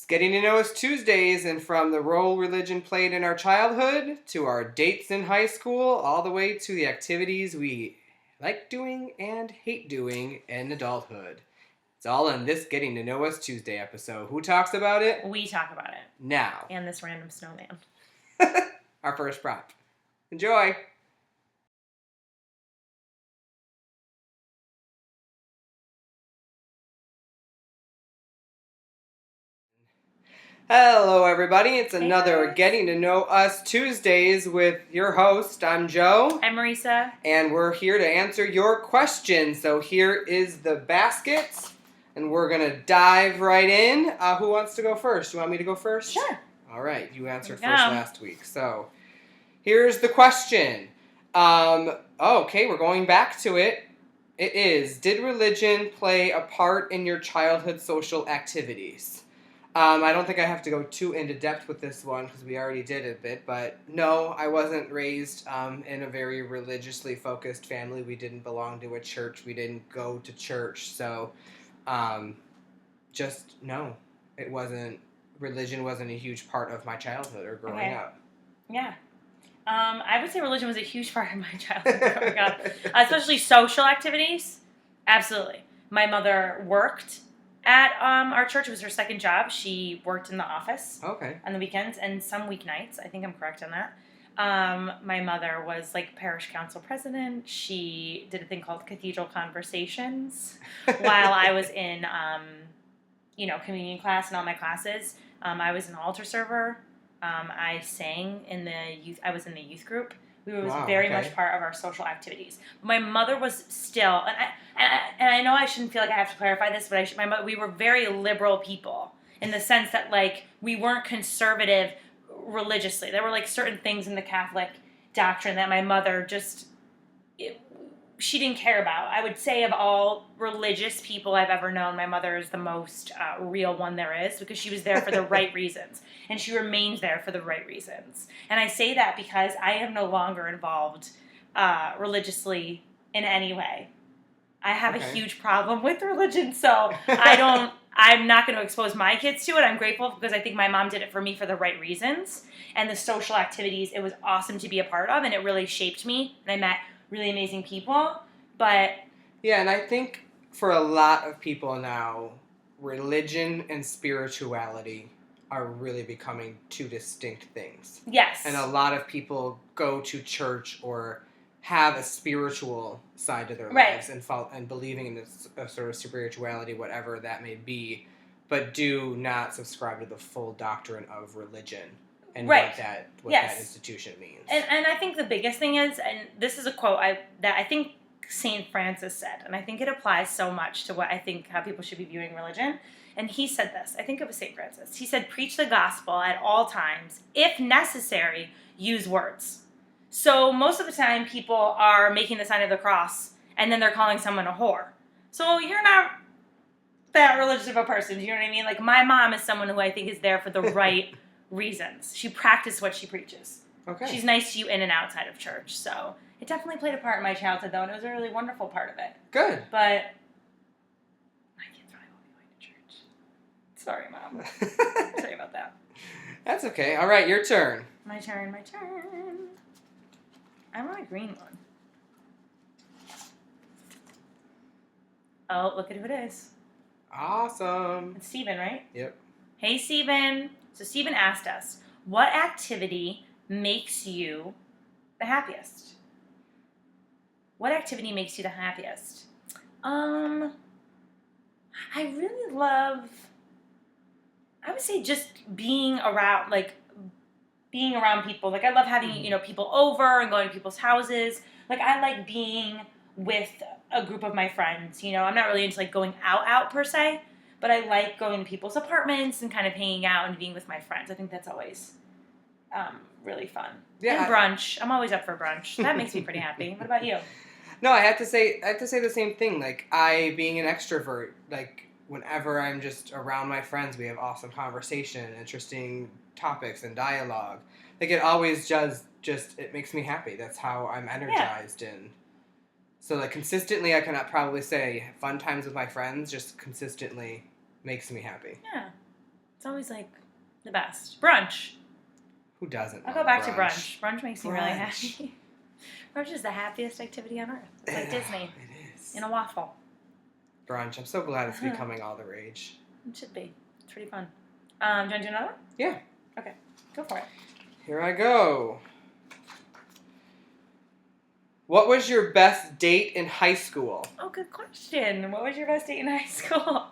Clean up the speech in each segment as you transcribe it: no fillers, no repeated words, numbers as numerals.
It's Getting to Know Us Tuesdays, and from the role religion played in our childhood to our dates in high school, all the way to the activities we like doing and hate doing in adulthood. It's all in this Getting to Know Us Tuesday episode. Who talks about it? We talk about it. Now. And this random snowman. Our first prompt. Enjoy! Hello, everybody. It's another Getting to Know Us Tuesdays with your host. I'm Joe. I'm Marisa. And we're here to answer your questions. So here is the basket, and we're going to dive right in. Who wants to go first? You want me to go first? Sure. All right. You answered first last week. So here's the question. Okay, we're going back to it. It is, did religion play a part in your childhood social activities? I don't think I have to go too into depth with this one because we already did a bit, but no, I wasn't raised in a very religiously focused family. We didn't belong to a church. We didn't go to church. So no, religion wasn't a huge part of my childhood or growing up. Yeah. I would say religion was a huge part of my childhood growing up, especially social activities. Absolutely. My mother worked at our church. It was her second job. She worked in the office on the weekends and some weeknights. I think I'm correct on that. My mother was like parish council president. She did a thing called Cathedral Conversations while I was in, communion class and all my classes. I was an altar server. I sang in the youth. I was in the youth group. We were very much part of our social activities. My mother was still, and I know I shouldn't feel like I have to clarify this, but we were very liberal people in the sense that like we weren't conservative religiously. There were like certain things in the Catholic doctrine that my mother she didn't care about. I would say of all religious people I've ever known, my mother is the most real one there is because she was there for the right reasons. And she remains there for the right reasons. And I say that because I am no longer involved religiously in any way. I have a huge problem with religion, so I'm not going to expose my kids to it. I'm grateful because I think my mom did it for me for the right reasons. And the social activities, it was awesome to be a part of, and it really shaped me. And I met really amazing people, but... Yeah, and I think for a lot of people now, religion and spirituality are really becoming two distinct things. Yes. And a lot of people go to church or have a spiritual side to their lives and believing in a sort of spirituality, whatever that may be, but do not subscribe to the full doctrine of religion. And what that institution means. And I think the biggest thing is, and this is a quote that I think St. Francis said, and I think it applies so much to how people should be viewing religion. And he said this, I think it was St. Francis. He said, preach the gospel at all times. If necessary, use words. So most of the time people are making the sign of the cross and then they're calling someone a whore. So you're not that religious of a person. Do you know what I mean? Like my mom is someone who I think is there for the right reasons. She practiced what she preaches. Okay. She's nice to you in and outside of church. So it definitely played a part in my childhood, though, and it was a really wonderful part of it. Good. But my kids probably won't be going to church. Sorry, Mom. Sorry about that. That's okay. All right, your turn. My turn. I want a green one. Oh, look at who it is. Awesome. It's Steven, right? Yep. Hey, Steven. So Steven asked us, what activity makes you the happiest? What activity makes you the happiest? I really love, I would say just being around people. Like I love having, people over and going to people's houses. Like I like being with a group of my friends. I'm not really into like going out per se. But I like going to people's apartments and kind of hanging out and being with my friends. I think that's always really fun. Yeah, and brunch. I'm always up for brunch. That makes me pretty happy. What about you? No, I have to say the same thing. Like I, being an extrovert, like whenever I'm just around my friends, we have awesome conversation, interesting topics and dialogue. Like it always it makes me happy. That's how I'm energized and. So like consistently, I cannot probably say fun times with my friends just consistently makes me happy. Yeah. It's always like the best. Brunch. Who doesn't? I'll go back to brunch. Brunch makes me really happy. Brunch is the happiest activity on earth. It's like Disney. It is. In a waffle. Brunch. I'm so glad it's becoming all the rage. It should be. It's pretty fun. Do you want to do another one? Yeah. Okay. Go for it. Here I go. What was your best date in high school? Oh, good question. What was your best date in high school?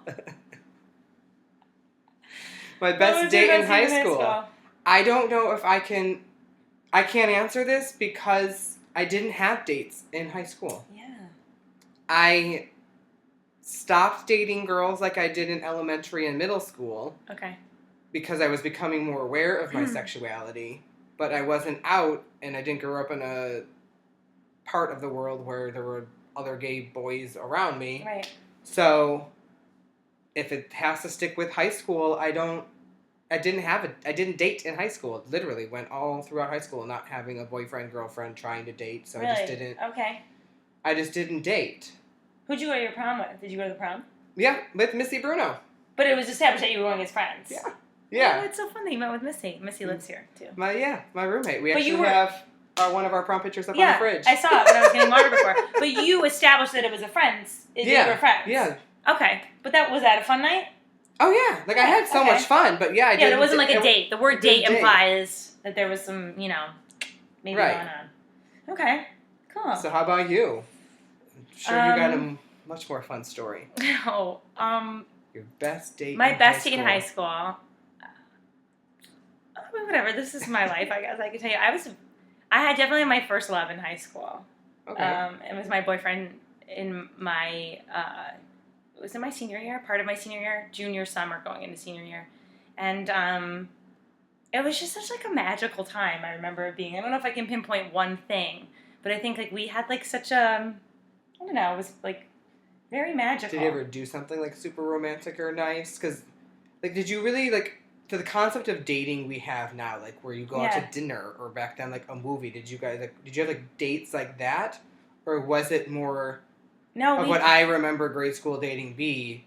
My best date in high school. I don't know if I can't answer this because I didn't have dates in high school. Yeah. I stopped dating girls like I did in elementary and middle school. Okay. Because I was becoming more aware of my sexuality, but I wasn't out and I didn't grow up in a part of the world where there were other gay boys around me. Right. So if it has to stick with high school, I didn't date in high school. Literally went all throughout high school not having a boyfriend, girlfriend, trying to date. So really? I just didn't date. Who'd you go to your prom with? Did you go to the prom? Yeah, with Missy Bruno. But it was established that you were going as friends. Yeah. Yeah. Oh, it's so fun that you met with Missy. Missy lives here, too. My roommate. We actually have one of our prom pictures up on the fridge. I saw it when I was getting water before. But you established that it was a friends. You were friends. Yeah. Okay. But was that a fun night? Oh, yeah. Like, I had so much fun, but I did. Yeah, it wasn't like a date. The word date implies that there was some, maybe going on. Okay. Cool. So how about you? I'm sure you got a much more fun story. No. Your best date My best date in high school. Whatever. This is my life, I guess I could tell you. I had definitely my first love in high school. Okay. It was my boyfriend in my, it was in my senior year, part of my senior year, junior summer going into senior year. And it was just such like a magical time. I remember it being, I don't know if I can pinpoint one thing, but I think like we had like such a, I don't know, it was like very magical. Did you ever do something like super romantic or nice? Because like, did you really like, to the concept of dating we have now, like where you go out to dinner or back then like a movie, did you have like dates like that? Or was it more what I remember grade school dating be?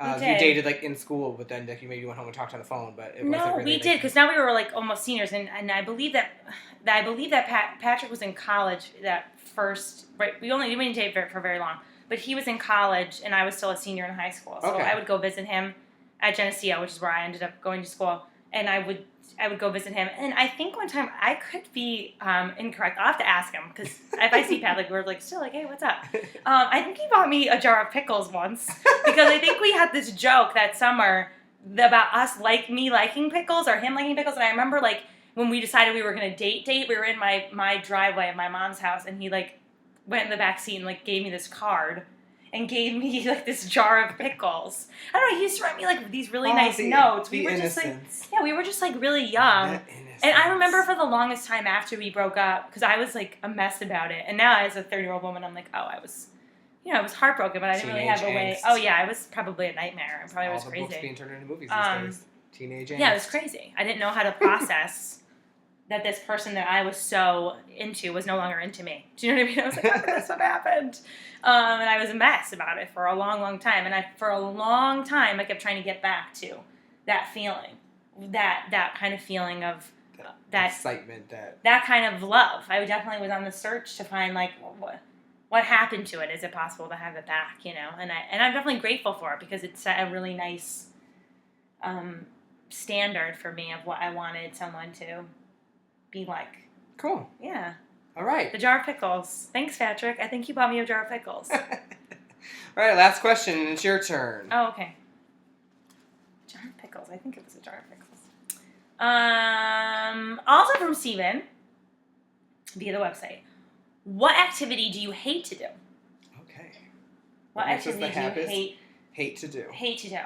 You dated like in school, but then like you maybe went home and talked on the phone, but it wasn't really. We did, because now we were like almost seniors, and I believe that Patrick was in college that first, right, we didn't date for very long, but he was in college and I was still a senior in high school. So I would go visit him at Geneseo, which is where I ended up going to school, and I would go visit him. And I think one time, I could be incorrect. I'll have to ask him, because if I see Pat, like, we're like still like, hey, what's up? I think he bought me a jar of pickles once, because I think we had this joke that summer about us me liking pickles or him liking pickles. And I remember like when we decided we were gonna date, we were in my driveway of my mom's house, and he like went in the back seat and like gave me this card. And gave me like this jar of pickles. I don't know. He used to write me like these really nice notes. We were just like really young. And I remember for the longest time after we broke up, because I was like a mess about it. And now as a 30-year-old woman, I'm like, oh, I was heartbroken, but I didn't really have a way. Oh yeah, I was probably a nightmare. I probably was crazy. All the books being turned into movies these days. Teenage angst. Yeah, it was crazy. I didn't know how to process that this person that I was so into was no longer into me. Do you know what I mean? I was like, how did this have happened? And I was a mess about it for a long, long time. And for a long time, I kept trying to get back to that feeling, that kind of feeling of that excitement, that kind of love. I definitely was on the search to find like what happened to it. Is it possible to have it back? And I'm definitely grateful for it, because it set a really nice standard for me of what I wanted someone to be like. Cool. Yeah. All right. The jar of pickles. Thanks, Patrick. I think you bought me a jar of pickles. All right, last question, and it's your turn. Oh, okay. Jar of pickles. I think it was a jar of pickles. Also from Steven, via the website. What activity do you hate to do? Okay. What activity do you hate to do? Hate to do.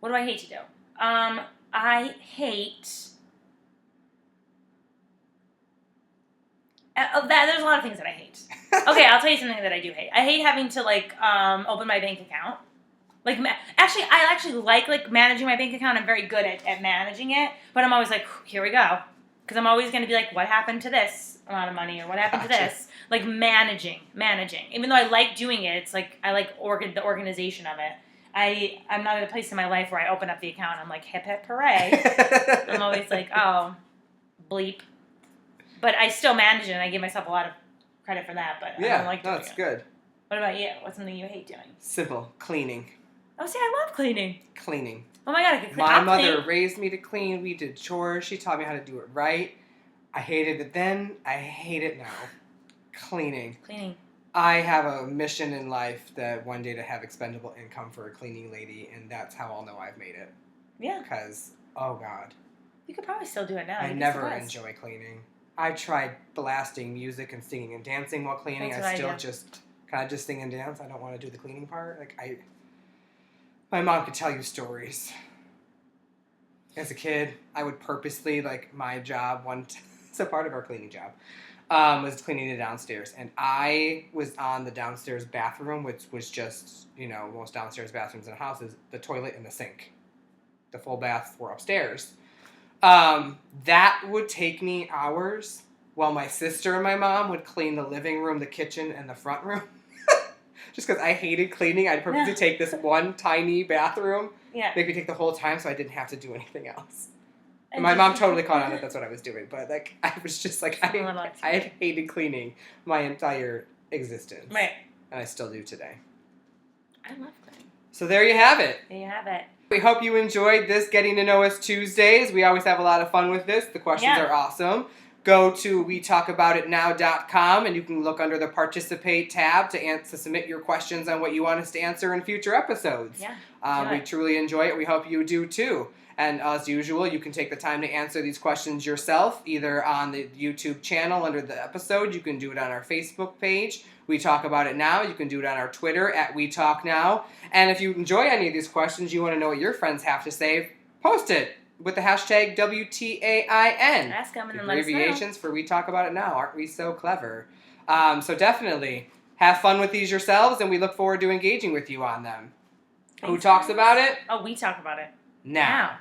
What do I hate to do? I hate... there's a lot of things that I hate. Okay, I'll tell you something that I do hate. I hate having to open my bank account. Like, I actually like managing my bank account. I'm very good at managing it, but I'm always like, here we go, because I'm always going to be like, what happened to this amount of money, or what happened to this? Like managing. Even though I like doing it, it's like I like the organization of it. I'm not at a place in my life where I open up the account and I'm like, hip hip hooray. I'm always like, oh, bleep. But I still manage it, and I give myself a lot of credit for that, but I don't like doing that's it. good. What about you? What's something you hate doing? Simple. Cleaning. Oh, see, I love cleaning. Cleaning. Oh my God, I can clean. My mother raised me to clean. We did chores. She taught me how to do it right. I hated it then. I hate it now. Cleaning. I have a mission in life that one day to have expendable income for a cleaning lady, and that's how I'll know I've made it. Yeah. Because, oh God. You could probably still do it now. I never enjoy cleaning. I tried blasting music and singing and dancing while cleaning. I still just kind of just sing and dance. I don't want to do the cleaning part. My mom could tell you stories. As a kid, I would purposely, my job, it's a part of our cleaning job, was cleaning the downstairs. And I was on the downstairs bathroom, which was just, most downstairs bathrooms in a house is the toilet and the sink. The full baths were upstairs. That would take me hours while my sister and my mom would clean the living room, the kitchen, and the front room. Just because I hated cleaning, I'd purposely take this one tiny bathroom, make me take the whole time so I didn't have to do anything else. And my mom totally caught on that that's what I was doing, but I was just I hated cleaning my entire existence. Right. And I still do today. I love cleaning. So there you have it. There you have it. We hope you enjoyed this Getting to Know Us Tuesdays. We always have a lot of fun with this. The questions are awesome. Go to wetalkaboutitnow.com and you can look under the Participate tab to submit your questions on what you want us to answer in future episodes. Yeah. We truly enjoy it. We hope you do too. And as usual, you can take the time to answer these questions yourself, either on the YouTube channel under the episode. You can do it on our Facebook page, We Talk About It Now. You can do it on our Twitter @WeTalkNow. And if you enjoy any of these questions, you want to know what your friends have to say, post it with the hashtag WTAIN. Ask them and then let us know. Abbreviations for We Talk About It Now. Aren't we so clever? So definitely have fun with these yourselves, and we look forward to engaging with you on them. Who talks about it? Oh, we talk about it. Now.